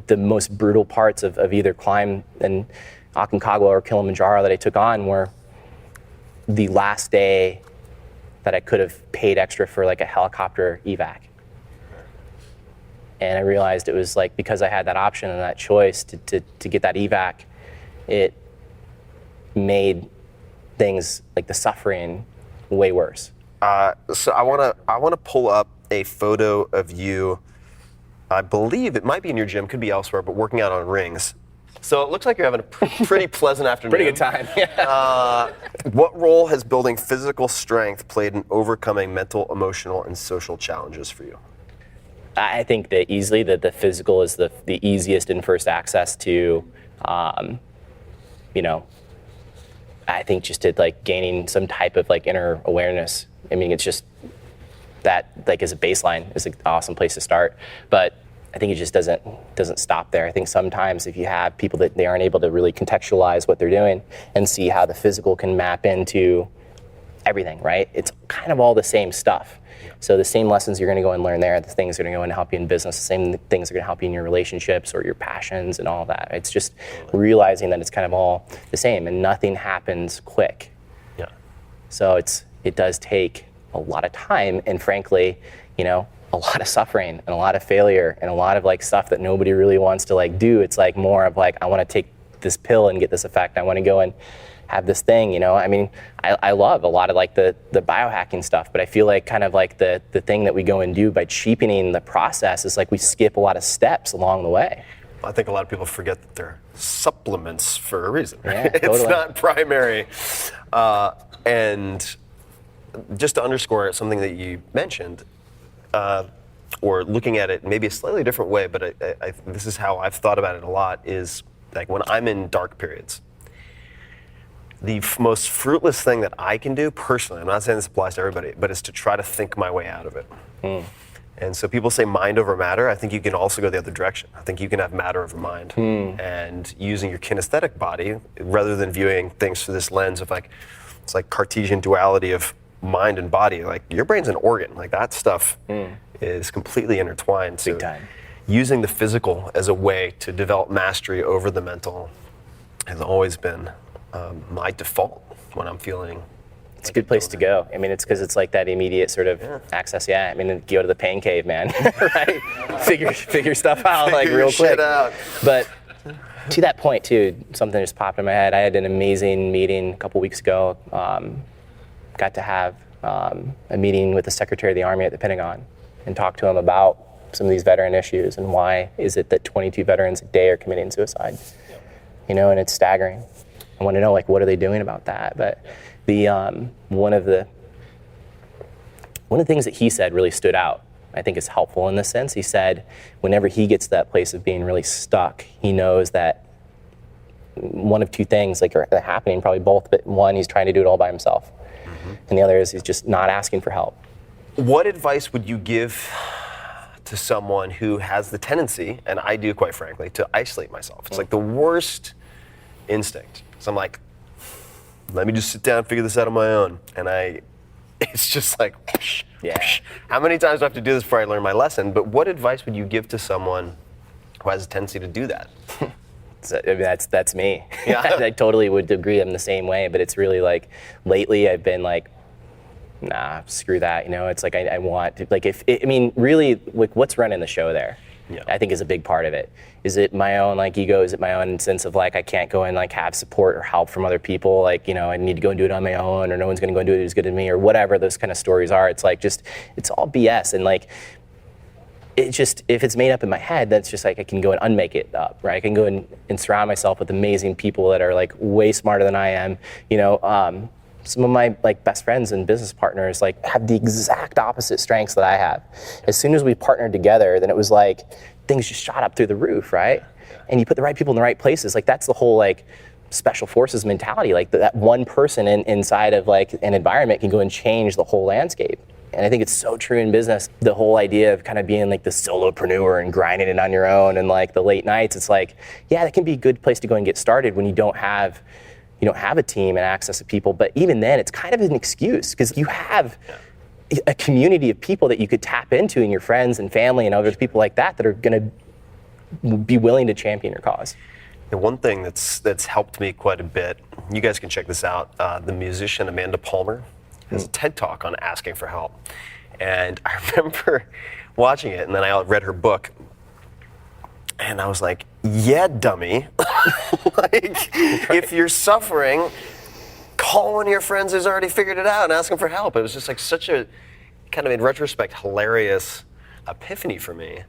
the most brutal parts of either climb in Aconcagua or Kilimanjaro that I took on were the last day that I could have paid extra for like a helicopter evac. And I realized it was like, because I had that option and that choice to get that evac, it made things like the suffering way worse. So I want to pull up a photo of you. I believe it might be in your gym, could be elsewhere, but working out on rings. So it looks like you're having a pretty pleasant afternoon. Pretty good time. Yeah. What role has building physical strength played in overcoming mental, emotional, and social challenges for you? I think that easily that the physical is the easiest and first access to, I think just to like gaining some type of like inner awareness. I mean, it's just that like as a baseline is an awesome place to start. But I think it just doesn't stop there. I think sometimes if you have people that they aren't able to really contextualize what they're doing and see how the physical can map into everything, right? It's kind of all the same stuff. So the same lessons you're going to go and learn there, the things that are going to go and help you in business, the same things are going to help you in your relationships or your passions and all that. It's just realizing that it's kind of all the same and nothing happens quick. Yeah. So it does take a lot of time and frankly, a lot of suffering and a lot of failure and a lot of like stuff that nobody really wants to like do. It's like more of like, I want to take this pill and get this effect. I want to go and have this thing, I mean, I love a lot of like the biohacking stuff, but I feel like kind of like the thing that we go and do by cheapening the process is like we skip a lot of steps along the way. I think a lot of people forget that they're supplements for a reason. Yeah, totally. It's not primary. And just to underscore something that you mentioned, or looking at it maybe a slightly different way, but this is how I've thought about it a lot, is like when I'm in dark periods, the most fruitless thing that I can do personally, I'm not saying this applies to everybody, but is to try to think my way out of it. And so people say mind over matter. I think you can also go the other direction. I think you can have matter over mind. And using your kinesthetic body, rather than viewing things through this lens of like, it's like Cartesian duality of mind and body. Like your brain's an organ. Like that stuff is completely intertwined. Big time. Using the physical as a way to develop mastery over the mental has always been my default when I'm feeling It's a good place to go. I mean, it's because it's like that immediate sort of access. Yeah, I mean, go to the pain cave, man. Right? Figure stuff out like real quick. But to that point too, something just popped in my head. I had an amazing meeting a couple weeks ago. Got to have a meeting with the Secretary of the Army at the Pentagon and talk to him about some of these veteran issues and why is it that 22 veterans a day are committing suicide. You know, and it's staggering. I want to know, like, what are they doing about that? But the one of the things that he said really stood out. I think is helpful in this sense. He said, whenever he gets to that place of being really stuck, he knows that one of two things like are happening, probably both. But one, he's trying to do it all by himself, and the other is he's just not asking for help. What advice would you give to someone who has the tendency, and I do quite frankly, to isolate myself? It's like the worst instinct. So I'm like, let me just sit down and figure this out on my own. And it's just like, how many times do I have to do this before I learn my lesson? But what advice would you give to someone who has a tendency to do that? That's me. Yeah. I totally would agree. I'm the same way, but it's really like, lately I've been like, nah, screw that. You know, it's like I want to, like, really, like, what's running the show there? Yeah. I think is a big part of it. Is it my own like ego? Is it my own sense of like I can't go and like have support or help from other people? Like, you know, I need to go and do it on my own, or no one's going to go and do it as good as me, or whatever those kind of stories are. It's like it's all BS, and like it's just, if it's made up in my head, that's just like I can go and unmake it up, right? I can go and surround myself with amazing people that are like way smarter than I am. You know, some of my like best friends and business partners like have the exact opposite strengths that I have. As soon as we partnered together, then it was like things just shot up through the roof, right? And you put the right people in the right places. Like that's the whole like special forces mentality. Like that one person inside of like an environment can go and change the whole landscape. And I think it's so true in business. The whole idea of kind of being like the solopreneur and grinding it on your own and like the late nights. It's like, yeah, that can be a good place to go and get started when you don't have a team and access to people, but even then it's kind of an excuse because you have a community of people that you could tap into, and your friends and family and other people like that are going to be willing to champion your cause. The one thing that's helped me quite a bit, you guys can check this out, the musician Amanda Palmer has a TED Talk on asking for help. And I remember watching it, and then I read her book, and I was like, yeah, dummy. Like, if you're suffering, call one of your friends who's already figured it out and ask them for help. It was just like such a kind of, in retrospect, hilarious epiphany for me.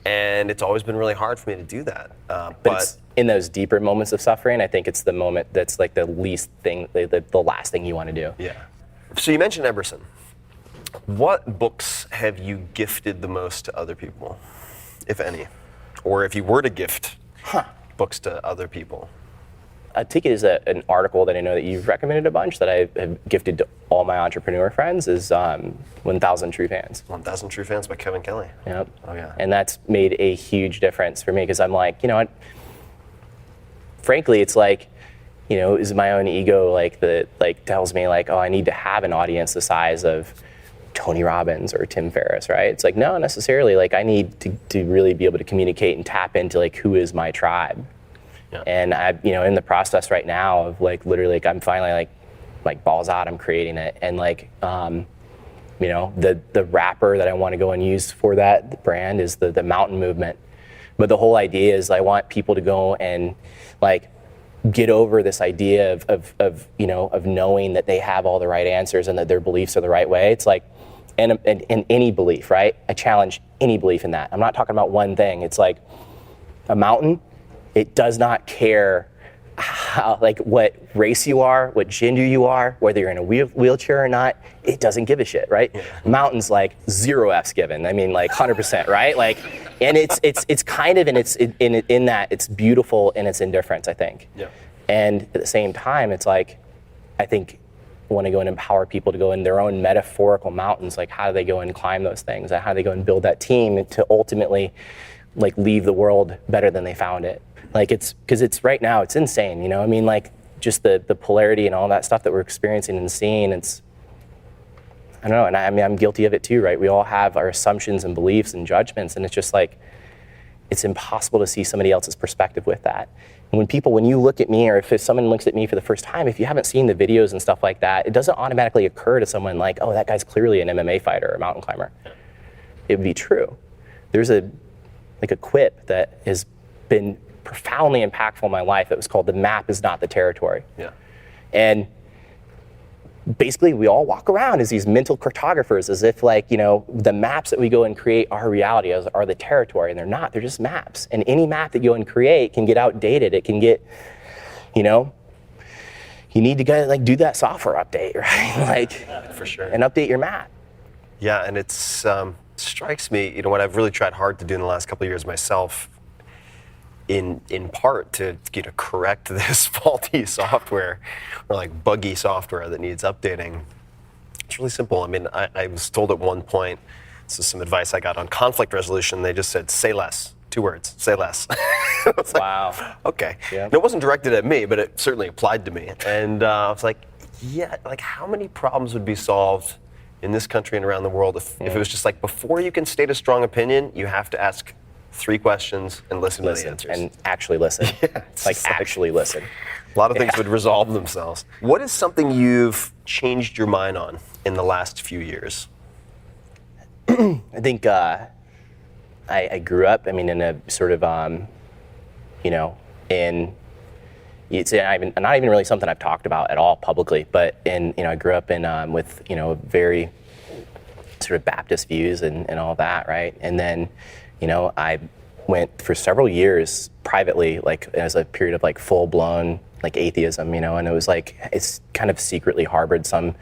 And it's always been really hard for me to do that. But it's in those deeper moments of suffering, I think it's the moment that's like the least thing, the last thing you want to do. Yeah. So you mentioned Emerson. What books have you gifted the most to other people, if any? Or if you were to gift books to other people? I take it as an article that I know that you've recommended a bunch that I have gifted to all my entrepreneur friends is 1,000 True Fans. 1,000 True Fans by Kevin Kelly. Yep. Oh yeah. And that's made a huge difference for me because I'm like, you know what? Frankly, it's like, you know, is my own ego like that like tells me like, oh, I need to have an audience the size of Tony Robbins or Tim Ferriss, right? It's like, no, necessarily. Like I need to really be able to communicate and tap into like who is my tribe. Yeah. And I, you know, in the process right now of like literally like I'm finally like balls out, I'm creating it. And like, you know, the wrapper that I want to go and use for that brand is the mountain movement. But the whole idea is I want people to go and like get over this idea of you know, of knowing that they have all the right answers and that their beliefs are the right way. It's like, and any belief, right? I challenge any belief in that. I'm not talking about one thing. It's like a mountain, it does not care how, like what race you are, what gender you are, whether you're in a wheelchair or not, it doesn't give a shit, right? Yeah. Mountain's like 0 F's given. I mean, like 100%, right? Like, and it's kind of in that it's beautiful in its indifference, I think. Yeah. And at the same time, it's like, I think I want to go and empower people to go in their own metaphorical mountains. Like, how do they go and climb those things? How do they go and build that team to ultimately, like, leave the world better than they found it? Like, it's because it's right now, it's insane, you know? I mean, like, just the polarity and all that stuff that we're experiencing and seeing, it's, I don't know, and I mean, I'm guilty of it too, right? We all have our assumptions and beliefs and judgments, and it's just like, it's impossible to see somebody else's perspective with that. And when you look at me, or if someone looks at me for the first time, if you haven't seen the videos and stuff like that, it doesn't automatically occur to someone like, oh, that guy's clearly an MMA fighter or a mountain climber. It would be true. There's a quip that has been profoundly impactful in my life. It was called "The map is not the territory." Yeah. And basically, we all walk around as these mental cartographers, as if the maps that we go and create our reality are the territory, and they're not. They're just maps. And any map that you go and create can get outdated. It can get, you need to go do that software update, right? For sure. And update your map. Yeah, and it strikes me, what I've really tried hard to do in the last couple of years myself, in part to correct this faulty software or buggy software that needs updating. It's really simple. I mean, I was told at one point, this is some advice I got on conflict resolution, they just said, say less. 2 words, say less. Wow. Okay. Yeah. And it wasn't directed at me, but it certainly applied to me. And I was like, yeah, how many problems would be solved in this country and around the world if it was just before you can state a strong opinion, you have to ask 3 questions and listen to the answers. And actually listen. Yeah, actually listen. A lot of things would resolve themselves. What is something you've changed your mind on in the last few years? I think I grew up, in a sort of, it's not even really something I've talked about at all publicly, but I grew up with, very sort of Baptist views and all that, right? And then, I went for several years privately, as a period of full-blown atheism, and it was it's kind of secretly harbored some,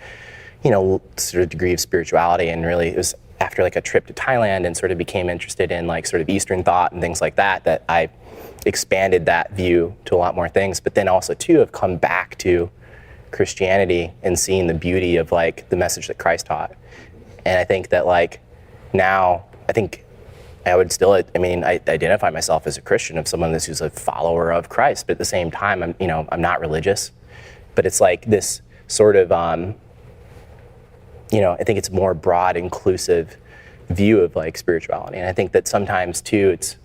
sort of degree of spirituality, and really it was after a trip to Thailand and sort of became interested in sort of Eastern thought and things like that I expanded that view to a lot more things, but then also too have come back to Christianity and seeing the beauty of the message that Christ taught. And I think that now, I think I would still, I identify myself as a Christian, of someone who's a follower of Christ, but at the same time, I'm not religious, but it's this sort of, I think it's more broad, inclusive view of spirituality. And I think that sometimes too, it's,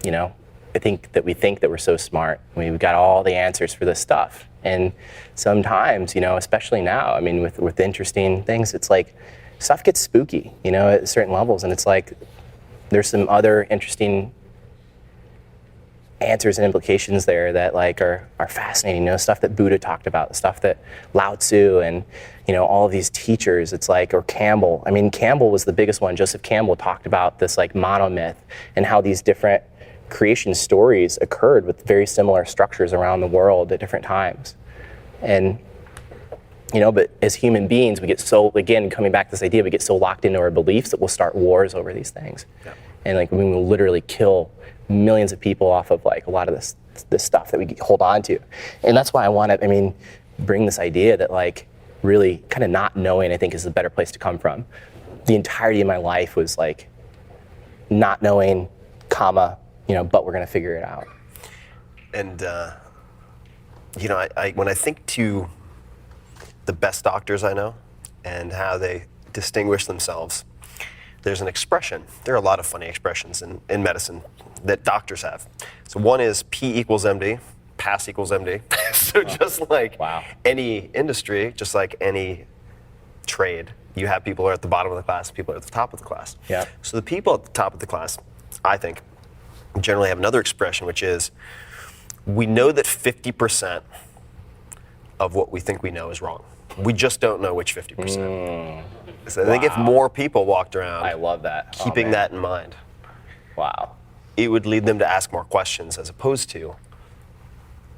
I think that we think that we're so smart. We've got all the answers for this stuff. And sometimes, especially now, with interesting things, it's stuff gets spooky, at certain levels. And it's there's some other interesting answers and implications there that are fascinating. Stuff that Buddha talked about, stuff that Lao Tzu and all of these teachers. It's or Campbell. Campbell was the biggest one. Joseph Campbell talked about this monomyth and how these different creation stories occurred with very similar structures around the world at different times. And but as human beings, we get so, again, coming back to this idea, we get so locked into our beliefs that we'll start wars over these things. Yeah. And we will literally kill millions of people off of a lot of this stuff that we hold on to. And that's why I want to, bring this idea that really kind of not knowing, I think, is the better place to come from. The entirety of my life was not knowing, but we're going to figure it out. And, when I think to the best doctors I know and how they distinguish themselves, there's an expression. There are a lot of funny expressions in medicine that doctors have. So one is P equals MD, pass equals MD. So just wow. Any industry, just like any trade, you have people who are at the bottom of the class, people are at the top of the class. Yeah. So the people at the top of the class, I think, generally have another expression, which is, we know that 50% of what we think we know is wrong. We just don't know which 50%. So I think if more people walked around, I love that. keeping that in mind, wow, it would lead them to ask more questions as opposed to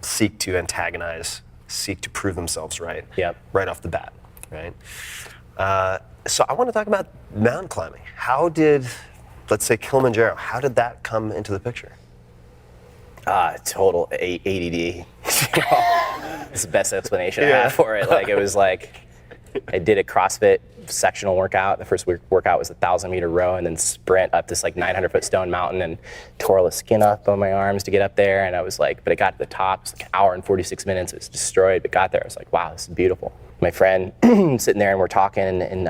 seek to antagonize, seek to prove themselves right. Yep. Right off the bat, right? So I want to talk about mountain climbing. How did, let's say, Kilimanjaro, how did that come into the picture? Total ADD. It's the best explanation I have for it. It was I did a CrossFit sectional workout. The first workout was a 1,000-meter row and then sprint up this 900-foot stone mountain and tore the skin up on my arms to get up there. And I was but I got to the top. It was an hour and 46 minutes. It was destroyed, but got there. I was wow, this is beautiful. My friend sitting there and we're talking and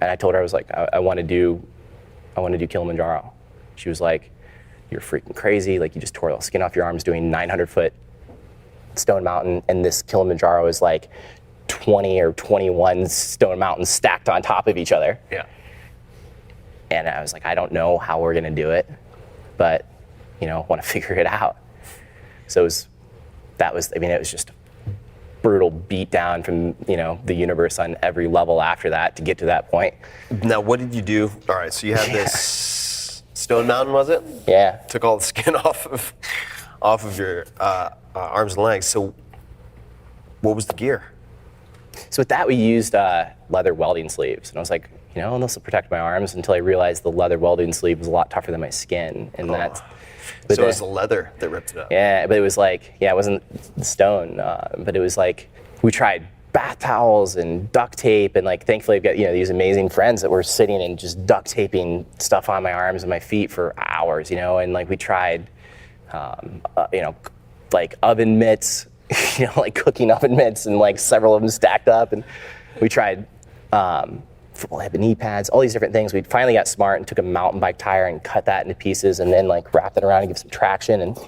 I told her I was I want to do Kilimanjaro. She was like, "You're freaking crazy. Like, you just tore the skin off your arms doing 900-foot Stone Mountain, and this Kilimanjaro is like 20 or 21 stone mountains stacked on top of each other." Yeah. And I was like, I don't know how we're gonna do it, but want to figure it out. So it was just a brutal beat down from the universe on every level after that to get to that point. Now, what did you do? All right, so you had this Stone Mountain, was it? Yeah. Took all the skin off of your arms and legs. So what was the gear? So with that, we used leather welding sleeves, and I was like, this will protect my arms, until I realized the leather welding sleeve was a lot tougher than my skin, and that's. So it was the leather that ripped it up. Yeah, but it was like, it wasn't the stone, but it was like, we tried bath towels and duct tape, and like, thankfully I've got, these amazing friends that were sitting and just duct taping stuff on my arms and my feet for hours, and like we tried, like oven mitts, like cooking oven mitts, and like several of them stacked up, and we tried football hip and knee pads, all these different things. We finally got smart and took a mountain bike tire and cut that into pieces, and then like wrapped it around and give some traction, and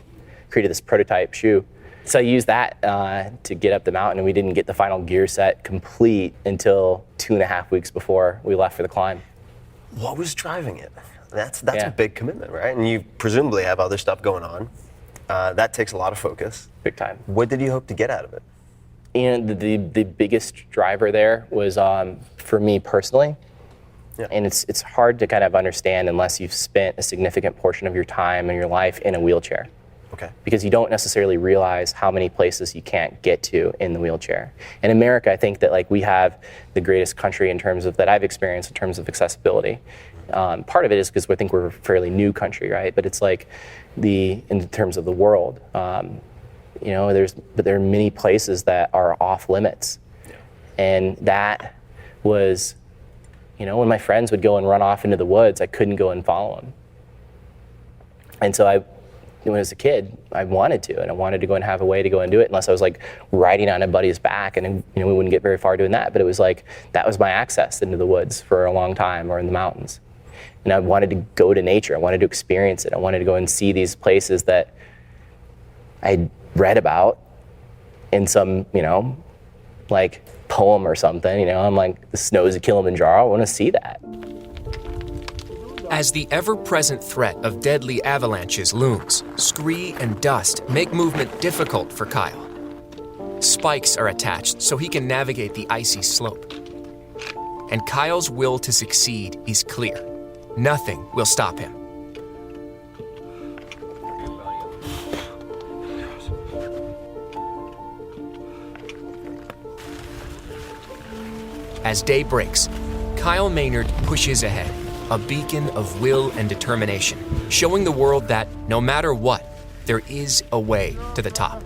created this prototype shoe. So I used that to get up the mountain, and we didn't get the final gear set complete until 2.5 weeks before we left for the climb. What was driving it? That's a big commitment, right? And you presumably have other stuff going on. That takes a lot of focus. Big time. What did you hope to get out of it? The biggest driver there was for me personally, and it's hard to kind of understand unless you've spent a significant portion of your time and your life in a wheelchair. Okay. Because you don't necessarily realize how many places you can't get to in the wheelchair. In America, I think that like we have the greatest country in terms of that I've experienced in terms of accessibility. Part of it is because we think we're a fairly new country, right? But it's like in terms of the world. But there are many places that are off limits. Yeah. And that was, when my friends would go and run off into the woods, I couldn't go and follow them. And so when I was a kid, I wanted to, and I wanted to go and have a way to go and do it, unless I was like riding on a buddy's back, and we wouldn't get very far doing that. But it was like, that was my access into the woods for a long time, or in the mountains. And I wanted to go to nature. I wanted to experience it. I wanted to go and see these places that I read about in some, like poem or something. I'm like, the snows of Kilimanjaro, I want to see that. As the ever-present threat of deadly avalanches looms, scree and dust make movement difficult for Kyle. Spikes are attached so he can navigate the icy slope. And Kyle's will to succeed is clear. Nothing will stop him. As day breaks, Kyle Maynard pushes ahead, a beacon of will and determination, showing the world that, no matter what, there is a way to the top.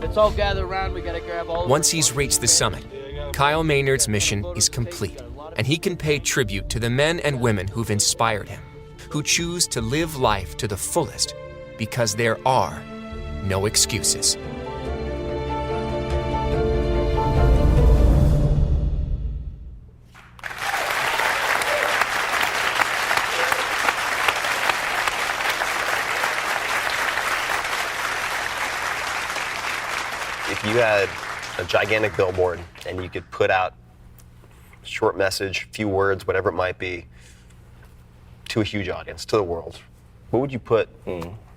Let's all gather around. We gotta grab all. Once he's reached the summit, Kyle Maynard's mission is complete, and he can pay tribute to the men and women who've inspired him, who choose to live life to the fullest because there are no excuses. If you had a gigantic billboard and you could put out a short message, few words, whatever it might be, to a huge audience, to the world, what would you put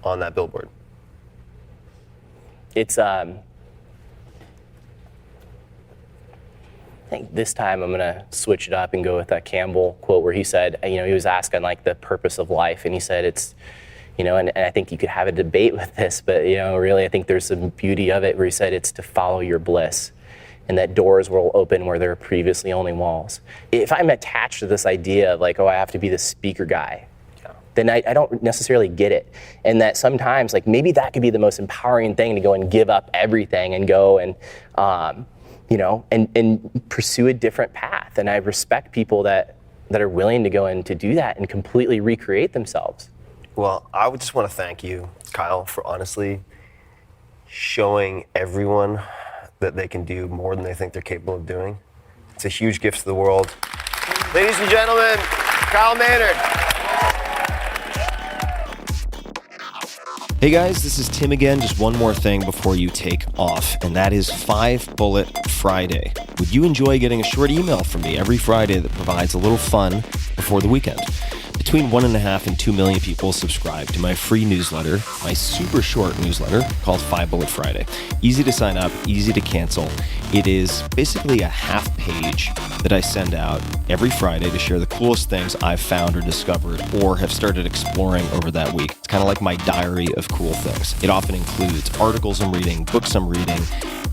on that billboard? It's I think this time I'm gonna switch it up and go with that Campbell quote where he said, he was asked on like the purpose of life, and he said it's, and I think you could have a debate with this, but really I think there's some beauty of it where he said it's to follow your bliss, and that doors will open where there were previously only walls. If I'm attached to this idea of like, I have to be the speaker guy, then I don't necessarily get it. And that sometimes like maybe that could be the most empowering thing, to go and give up everything and go and and pursue a different path. And I respect people that are willing to go in to do that and completely recreate themselves. Well, I would just want to thank you, Kyle, for honestly showing everyone that they can do more than they think they're capable of doing. It's a huge gift to the world. Ladies and gentlemen, Kyle Maynard. Hey guys, this is Tim again. Just one more thing before you take off, and that is 5 Bullet Friday. Would you enjoy getting a short email from me every Friday that provides a little fun before the weekend? Between 1.5 and 2 million people subscribe to my free newsletter, my super short newsletter called 5 Bullet Friday. Easy to sign up, easy to cancel. It is basically a half page that I send out every Friday to share the coolest things I've found or discovered or have started exploring over that week. It's kind of like my diary of cool things. It often includes articles I'm reading, books I'm reading,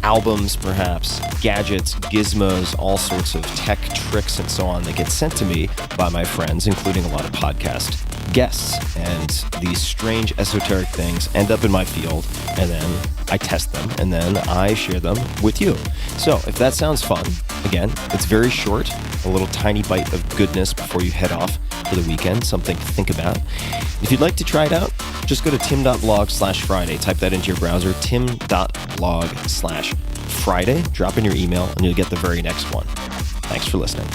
albums perhaps, gadgets, gizmos, all sorts of tech tricks and so on that get sent to me by my friends, including a lot of podcast guests. And these strange esoteric things end up in my field, and then I test them, and then I share them with you. So if that sounds fun, again, it's very short, a little tiny bite of goodness before you head off for the weekend, something to think about. If you'd like to try it out, just go to tim.blog/Friday. Type that into your browser, tim.blog/Friday. Drop in your email, and you'll get the very next one. Thanks for listening.